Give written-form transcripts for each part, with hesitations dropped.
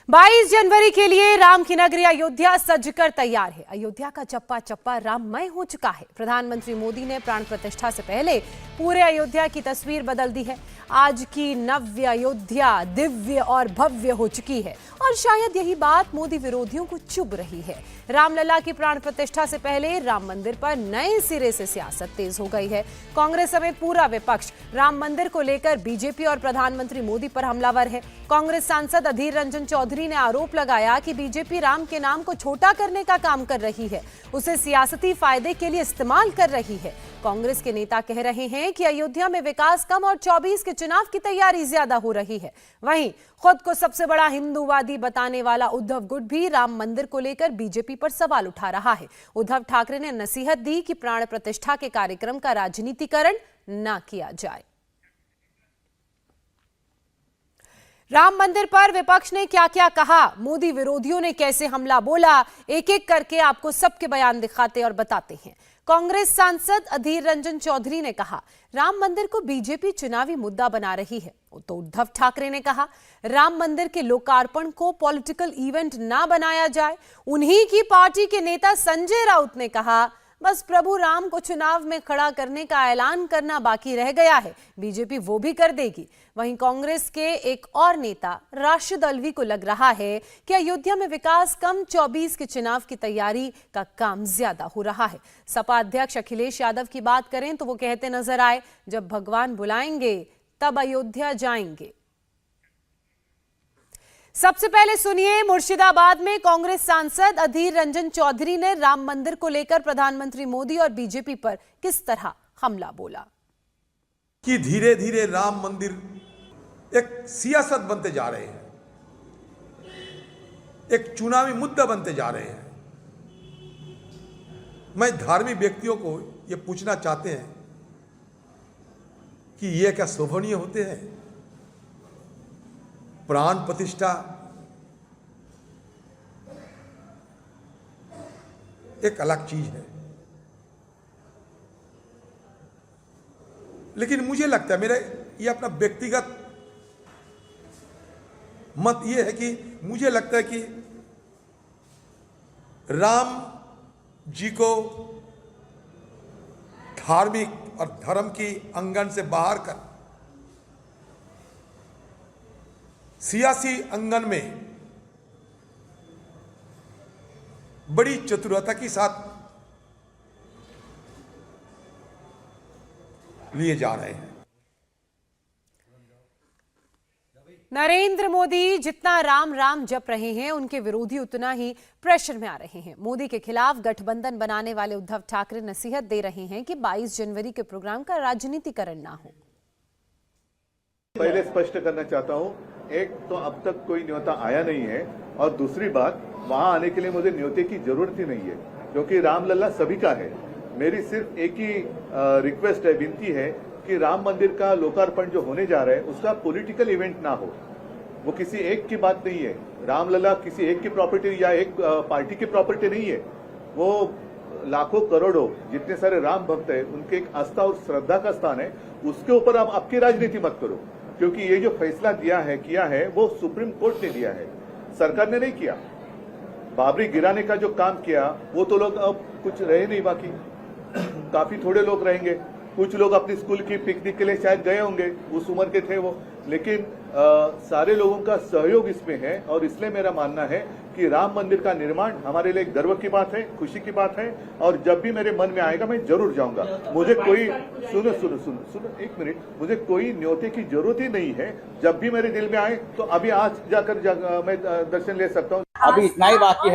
22 जनवरी के लिए राम की नगरी अयोध्या सजकर तैयार है। अयोध्या का चप्पा चप्पा राममय हो चुका है। प्रधानमंत्री मोदी ने प्राण प्रतिष्ठा से पहले पूरे अयोध्या की तस्वीर बदल दी है। आज की नव्य अयोध्या दिव्य और भव्य हो चुकी है और शायद यही बात मोदी विरोधियों को चुभ रही है। रामलला की प्राण प्रतिष्ठा से पहले राम मंदिर पर नए सिरे से सियासत तेज हो गई है। कांग्रेस समेत पूरा विपक्ष राम मंदिर को लेकर बीजेपी और प्रधानमंत्री मोदी पर हमलावर है। कांग्रेस सांसद अधीर रंजन चौधरी ने आरोप लगाया कि बीजेपी राम के नाम को छोटा करने का काम कर रही है, उसे सियासती फायदे के लिए इस्तेमाल कर रही है। कांग्रेस के नेता कह रहे हैं कि अयोध्या में विकास कम और 24 के चुनाव की तैयारी ज्यादा हो रही है। वहीं खुद को सबसे बड़ा हिंदूवादी बताने वाला उद्धव गुट भी राम मंदिर को लेकर बीजेपी पर सवाल उठा रहा है। उद्धव ठाकरे ने नसीहत दी कि प्राण प्रतिष्ठा के कार्यक्रम का राजनीतिकरण न किया जाए। राम मंदिर पर विपक्ष ने क्या क्या कहा, मोदी विरोधियों ने कैसे हमला बोला, एक एक करके आपको सबके बयान दिखाते और बताते हैं। कांग्रेस सांसद अधीर रंजन चौधरी ने कहा, राम मंदिर को बीजेपी चुनावी मुद्दा बना रही है। तो उद्धव ठाकरे ने कहा, राम मंदिर के लोकार्पण को पॉलिटिकल इवेंट ना बनाया जाए। उन्हीं की पार्टी के नेता संजय राउत ने कहा, बस प्रभु राम को चुनाव में खड़ा करने का ऐलान करना बाकी रह गया है, बीजेपी वो भी कर देगी। वहीं कांग्रेस के एक और नेता राशिद अल्वी को लग रहा है कि अयोध्या में विकास कम, 24 के चुनाव की तैयारी का काम ज्यादा हो रहा है। सपा अध्यक्ष अखिलेश यादव की बात करें तो वो कहते नजर आए, जब भगवान बुलाएंगे तब अयोध्या जाएंगे। सबसे पहले सुनिए, मुर्शिदाबाद में कांग्रेस सांसद अधीर रंजन चौधरी ने राम मंदिर को लेकर प्रधानमंत्री मोदी और बीजेपी पर किस तरह हमला बोला। कि धीरे धीरे राम मंदिर एक सियासत बनते जा रहे हैं, एक चुनावी मुद्दा बनते जा रहे हैं। मैं धार्मिक व्यक्तियों को यह पूछना चाहते हैं कि यह क्या शोभनीय होते हैं? प्राण प्रतिष्ठा एक अलग चीज है, लेकिन मुझे लगता है, मेरा ये अपना व्यक्तिगत मत ये है कि मुझे लगता है कि राम जी को धार्मिक और धर्म की अंगन से बाहर कर सियासी अंगन में बड़ी चतुरता के साथ लिए जा रहे हैं। नरेंद्र मोदी जितना राम राम जप रहे हैं, उनके विरोधी उतना ही प्रेशर में आ रहे हैं। मोदी के खिलाफ गठबंधन बनाने वाले उद्धव ठाकरे नसीहत दे रहे हैं कि 22 जनवरी के प्रोग्राम का राजनीतिकरण ना हो। पहले स्पष्ट करना चाहता हूं, एक तो अब तक कोई न्योता आया नहीं है, और दूसरी बात, वहां आने के लिए मुझे न्योते की जरूरत ही नहीं है, क्योंकि रामलला सभी का है। मेरी सिर्फ एक ही रिक्वेस्ट है, विनती है कि राम मंदिर का लोकार्पण जो होने जा रहा है उसका पॉलिटिकल इवेंट ना हो। वो किसी एक की बात नहीं है। रामलला किसी एक की प्रॉपर्टी या एक पार्टी की प्रॉपर्टी नहीं है। वो लाखों करोड़ों जितने सारे राम भक्त है, उनके एक आस्था और श्रद्धा का स्थान है। उसके ऊपर आप आपकी राजनीति मत करो, क्योंकि ये जो फैसला किया है वो सुप्रीम कोर्ट ने दिया है, सरकार ने नहीं किया। बाबरी गिराने का जो काम किया वो तो लोग अब कुछ रहे नहीं, बाकी काफी थोड़े लोग रहेंगे। कुछ लोग अपनी स्कूल की पिकनिक के लिए शायद गए होंगे, उस उम्र के थे वो, लेकिन सारे लोगों का सहयोग इसमें है। और इसलिए मेरा मानना है कि राम मंदिर का निर्माण हमारे लिए गर्व की बात है, खुशी की बात है, और जब भी मेरे मन में आएगा मैं जरूर जाऊंगा। मुझे कोई सुनो एक मिनट, मुझे कोई न्योते की जरूरत ही नहीं है। जब भी मेरे दिल में आए तो अभी आज जाकर मैं दर्शन ले सकता हूँ। अभी इतना ही बाकी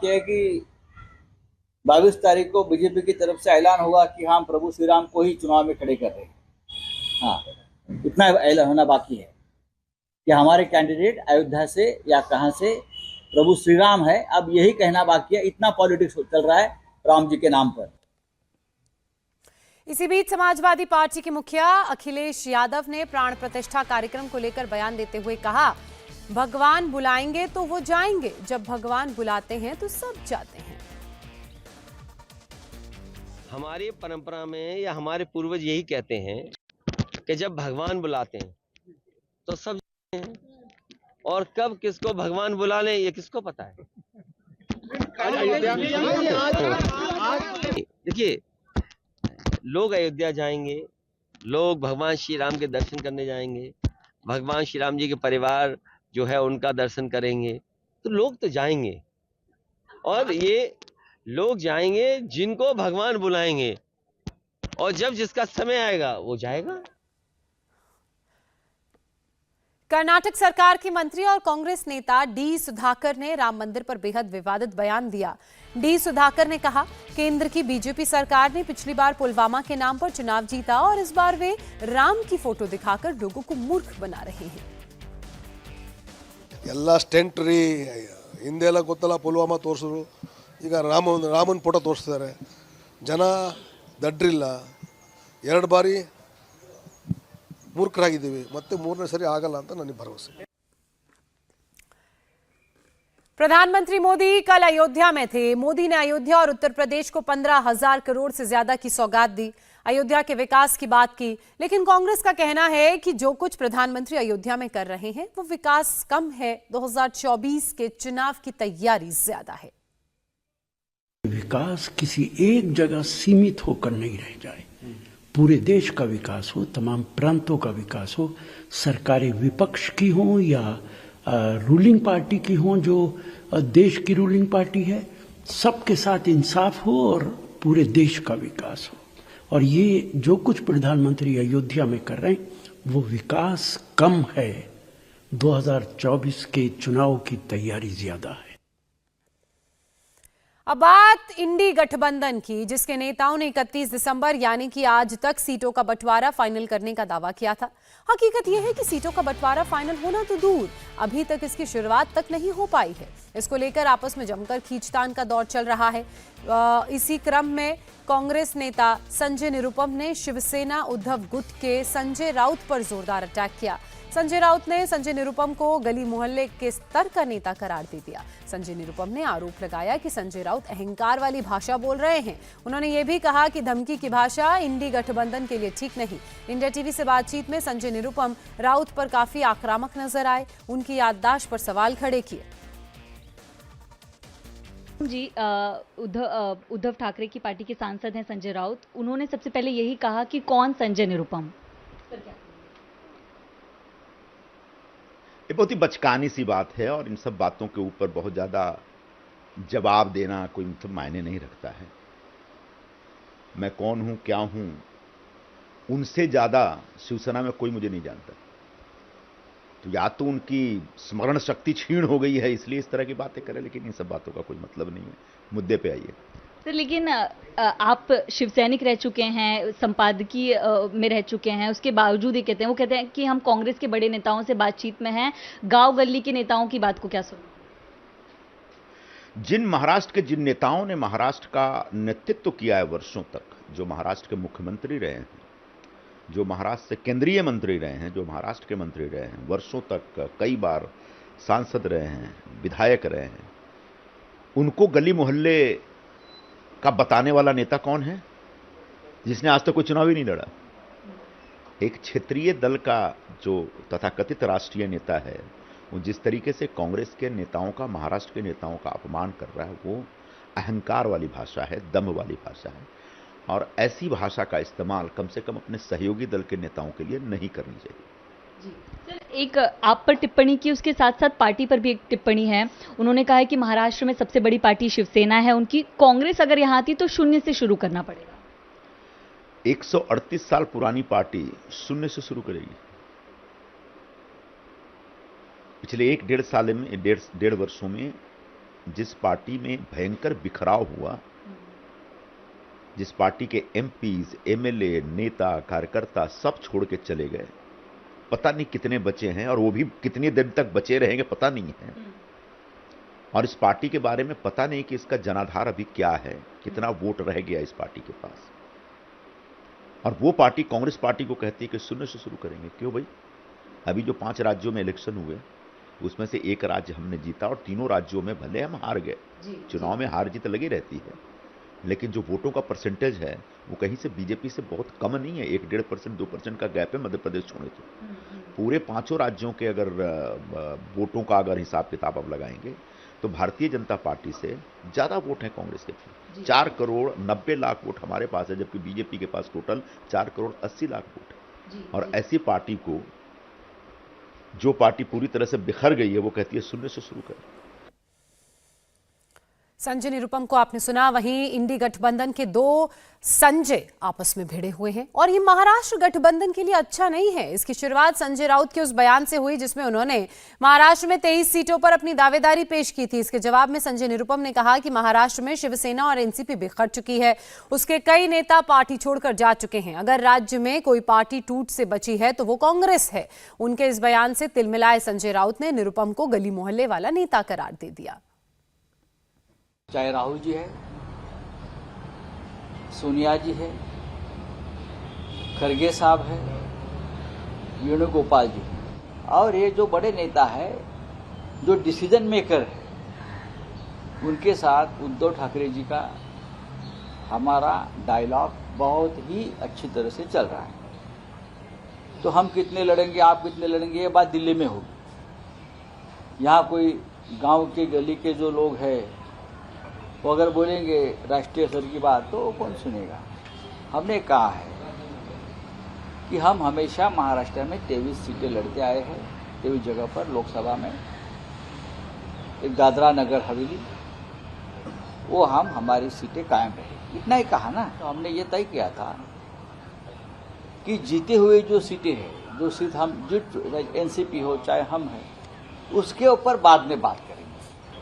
है कि 22 तारीख को बीजेपी की तरफ से ऐलान होगा कि हम प्रभु श्री राम को ही चुनाव में खड़े कर रहे हैं। हाँ, इतना ऐलान होना बाकी है कि हमारे कैंडिडेट अयोध्या से या कहां से प्रभु श्री राम है। अब यही कहना बाकी है। इतना पॉलिटिक्स चल रहा है राम जी के नाम पर। इसी बीच समाजवादी पार्टी के मुखिया अखिलेश यादव ने प्राण प्रतिष्ठा कार्यक्रम को लेकर बयान देते हुए कहा, भगवान बुलाएंगे तो वो जाएंगे, जब भगवान बुलाते हैं तो सब जाते हैं। हमारी परंपरा में या हमारे पूर्वज यही कहते हैं कि जब भगवान बुलाते हैं तो सब जाते हैं। और कब किसको भगवान बुला ले ये किसको पता है। देखिए, लोग अयोध्या जाएंगे, लोग भगवान श्री राम के दर्शन करने जाएंगे, भगवान श्री राम जी के परिवार जो है उनका दर्शन करेंगे, तो लोग तो जाएंगे और ये लोग जाएंगे जिनको भगवान बुलाएंगे, और जब जिसका समय आएगा वो जाएगा। कर्नाटक सरकार के मंत्री और कांग्रेस नेता डी सुधाकर ने राम मंदिर पर बेहद विवादित बयान दिया। डी सुधाकर ने कहा, केंद्र की बीजेपी सरकार ने पिछली बार पुलवामा के नाम पर चुनाव जीता और इस बार वे राम की फोटो दिखाकर लोगों को मूर्ख बना रहे हैं। ಎಲ್ಲ ಸ್ಟೆಂಟ್ ರೀ, ಹಿಂದೆಲ್ಲ ಗೊತ್ತಲ್ಲ ಪುಲ್ವಾಮಾ ತೋರಿಸಿದ್ರು, ಈಗ ರಾಮನ ಫೋಟೋ ತೋರಿಸ್ತಿದ್ದಾರೆ. ಜನ ದಡ್ರಿಲ್ಲ, 2 ಬಾರಿ ಮೂರ್ಖರಾಗಿದ್ದೀವಿ, ಮತ್ತೆ 3ನೇ ಸರಿ ಆಗಲ್ಲ ಅಂತ ನನಗೆ ಭರವಸೆ. प्रधानमंत्री मोदी कल अयोध्या में थे। मोदी ने अयोध्या और उत्तर प्रदेश को 15,000 करोड़ से ज्यादा की सौगात दी, अयोध्या के विकास की बात की। लेकिन कांग्रेस का कहना है कि जो कुछ प्रधानमंत्री अयोध्या में कर रहे हैं वो विकास कम है, 2024 के चुनाव की तैयारी ज्यादा है। विकास किसी एक जगह सीमित होकर नहीं रह जाए, पूरे देश का विकास हो, तमाम प्रांतों का विकास हो, सरकारें विपक्ष की हो या रूलिंग पार्टी की हो, जो देश की रूलिंग पार्टी है, सबके साथ इंसाफ हो और पूरे देश का विकास हो। और ये जो कुछ प्रधानमंत्री अयोध्या में कर रहे हैं वो विकास कम है, 2024 के चुनाव की तैयारी ज्यादा है। अब बात इंडी गठबंधन की, जिसके नेताओं ने 31 दिसंबर यानी कि आज तक सीटों का बंटवारा फाइनल करने का दावा किया था। हकीकत यह है कि सीटों का बंटवारा फाइनल होना तो दूर, अभी तक इसकी शुरुआत तक नहीं हो पाई है। इसको लेकर आपस में जमकर खींचतान का दौर चल रहा है। इसी क्रम में कांग्रेस नेता संजय निरुपम ने शिवसेना उद्धव गुट के संजय राउत पर जोरदार अटैक किया। संजय राउत ने संजय निरुपम को गली मोहल्ले के स्तर का नेता करार दे दिया। संजय निरुपम ने आरोप लगाया कि संजय राउत अहंकार वाली भाषा बोल रहे हैं। उन्होंने ये भी कहा कि धमकी की भाषा इंडी गठबंधन के लिए ठीक नहीं। इंडिया टीवी से बातचीत में संजय निरुपम राउत पर काफी आक्रामक नजर आए, उनकी याददाश्त पर सवाल खड़े किए। जी, उद्धव ठाकरे की पार्टी के सांसद हैं संजय राउत, उन्होंने सबसे पहले यही कहा कि कौन संजय निरुपम। ये बहुत ही बचकानी सी बात है और इन सब बातों के ऊपर बहुत ज़्यादा जवाब देना कोई मतलब मायने नहीं रखता है। मैं कौन हूं, क्या हूं, उनसे ज़्यादा शिवसेना में कोई मुझे नहीं जानता। तो या तो उनकी स्मरण शक्ति क्षीण हो गई है इसलिए इस तरह की बातें करें, लेकिन इन सब बातों का कोई मतलब नहीं है। मुद्दे पे आइए। सर, लेकिन आप शिवसैनिक रह चुके हैं, संपादकीय में रह चुके हैं, उसके बावजूद ये कहते हैं, वो कहते हैं कि हम कांग्रेस के बड़े नेताओं से बातचीत में हैं, गांव गली के नेताओं की बात को क्या सुन। जिन नेताओं ने महाराष्ट्र का नेतृत्व किया है वर्षों तक, जो महाराष्ट्र के मुख्यमंत्री रहे हैं, जो महाराष्ट्र से केंद्रीय मंत्री रहे हैं, जो महाराष्ट्र के मंत्री रहे हैं, वर्षों तक कई बार सांसद रहे हैं, विधायक रहे हैं, उनको गली मोहल्ले का बताने वाला नेता कौन है जिसने आज तक कोई चुनाव ही नहीं लड़ा। एक क्षेत्रीय दल का जो तथाकथित राष्ट्रीय नेता है, वो जिस तरीके से कांग्रेस के नेताओं का, महाराष्ट्र के नेताओं का अपमान कर रहा है, वो अहंकार वाली भाषा है, दम वाली भाषा है। और ऐसी भाषा का इस्तेमाल कम से कम अपने सहयोगी दल के नेताओं के लिए नहीं करनी चाहिए। जी सर, एक आप पर टिप्पणी की, उसके साथ साथ पार्टी पर भी एक टिप्पणी है। उन्होंने कहा है कि महाराष्ट्र में सबसे बड़ी पार्टी शिवसेना है उनकी, कांग्रेस अगर यहाँ आती तो शून्य से शुरू करना पड़ेगा। 138 साल पुरानी पार्टी शून्य से शुरू करेगी। पिछले 1.5 वर्षों में जिस पार्टी में भयंकर बिखराव हुआ, जिस पार्टी के एमपीज, एमएलए, नेता, कार्यकर्ता सब छोड़ के चले गए, पता नहीं कितने बचे हैं और वो भी कितनी देर तक बचे रहेंगे पता नहीं है। और इस पार्टी के बारे में पता नहीं कि इसका जनाधार अभी क्या है, कितना वोट रह गया इस पार्टी के पास। और वो पार्टी कांग्रेस पार्टी को कहती है कि शून्य से शुरू करेंगे। क्यों भाई? अभी जो 5 राज्यों में इलेक्शन हुए उसमें से 1 राज्य हमने जीता और तीनों राज्यों में भले हम हार गए, चुनाव में हार जीत लगी रहती है, लेकिन जो वोटों का परसेंटेज है वो कहीं से बीजेपी से बहुत कम नहीं है। 1-1.5%, 2% का गैप है मध्य प्रदेश छोड़े तो। पूरे 5 राज्यों के अगर वोटों का अगर हिसाब किताब अब लगाएंगे तो भारतीय जनता पार्टी से ज़्यादा वोट है कांग्रेस के। 4 करोड़ 90 लाख वोट हमारे पास है, जबकि बीजेपी के पास टोटल 4 करोड़ 80 लाख वोट है। और ऐसी पार्टी को, जो पार्टी पूरी तरह से बिखर गई है, वो कहती है शून्य से शुरू करें। संजय निरुपम को आपने सुना। वहीं इंडी गठबंधन के 2 संजय आपस में भिड़े हुए हैं और ये महाराष्ट्र गठबंधन के लिए अच्छा नहीं है। इसकी शुरुआत संजय राउत के उस बयान से हुई जिसमें उन्होंने महाराष्ट्र में 23 सीटों पर अपनी दावेदारी पेश की थी। इसके जवाब में संजय निरुपम ने कहा कि महाराष्ट्र में शिवसेना और एनसीपी बिखर चुकी है, उसके कई नेता पार्टी छोड़कर जा चुके हैं। अगर राज्य में कोई पार्टी टूट से बची है तो वो कांग्रेस है। उनके इस बयान से तिलमिलाए संजय राउत ने निरुपम को गली मोहल्ले वाला नेता करार दे दिया। चाहे राहुल जी है, सोनिया जी है, खरगे साहब है, वेणुगोपाल जी है, और ये जो बड़े नेता है, जो डिसीजन मेकर है, उनके साथ उद्धव ठाकरे जी का हमारा डायलॉग बहुत ही अच्छी तरह से चल रहा है। तो हम कितने लड़ेंगे, आप कितने लड़ेंगे, ये बात दिल्ली में होगी। यहाँ कोई गांव के गली के जो लोग हैं वो अगर बोलेंगे राष्ट्रीय स्तर की बात तो कौन सुनेगा। हमने कहा है कि हम हमेशा महाराष्ट्र में 23 सीटें लड़ते आए हैं, 23 जगह पर लोकसभा में, एक दादरा नगर हवेली, वो हम हमारी सीटें कायम रहे, इतना ही कहा ना। तो हमने ये तय किया था कि जीते हुए जो सीटें हैं, जो सीट हम जीत, एनसीपी हो चाहे हम हैं, उसके ऊपर बाद में बात करेंगे।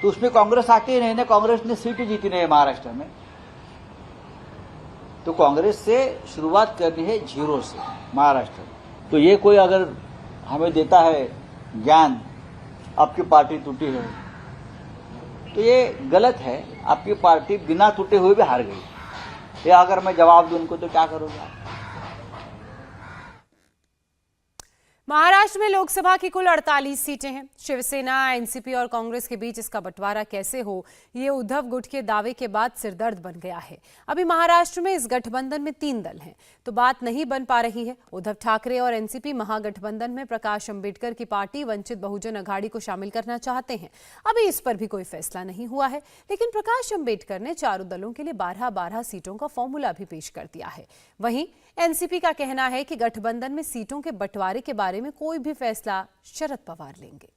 तो उसमें कांग्रेस आती ही नहीं ना, कांग्रेस ने सीट जीती नहीं है महाराष्ट्र में। तो कांग्रेस से शुरुआत करनी है 0 से महाराष्ट्र में। तो ये कोई अगर हमें देता है ज्ञान आपकी पार्टी टूटी है, तो ये गलत है। आपकी पार्टी बिना टूटे हुए भी हार गई। ये अगर मैं जवाब दूं उनको तो क्या करूंगा। महाराष्ट्र में लोकसभा की कुल 48 सीटें हैं। शिवसेना, एनसीपी और कांग्रेस के बीच इसका बंटवारा कैसे हो, ये उद्धव गुट के दावे के बाद सिरदर्द बन गया है। अभी महाराष्ट्र में इस गठबंधन में 3 दल हैं, तो बात नहीं बन पा रही है। उद्धव ठाकरे और एनसीपी महागठबंधन में प्रकाश अंबेडकर की पार्टी वंचित बहुजन अघाड़ी को शामिल करना चाहते हैं। अभी इस पर भी कोई फैसला नहीं हुआ है, लेकिन प्रकाश अंबेडकर ने चारों दलों के लिए 12-12 सीटों का फॉर्मूला भी पेश कर दिया है। वहीं एनसीपी का कहना है कि गठबंधन में सीटों के बंटवारे के बारे में कोई भी फैसला शरद पवार लेंगे।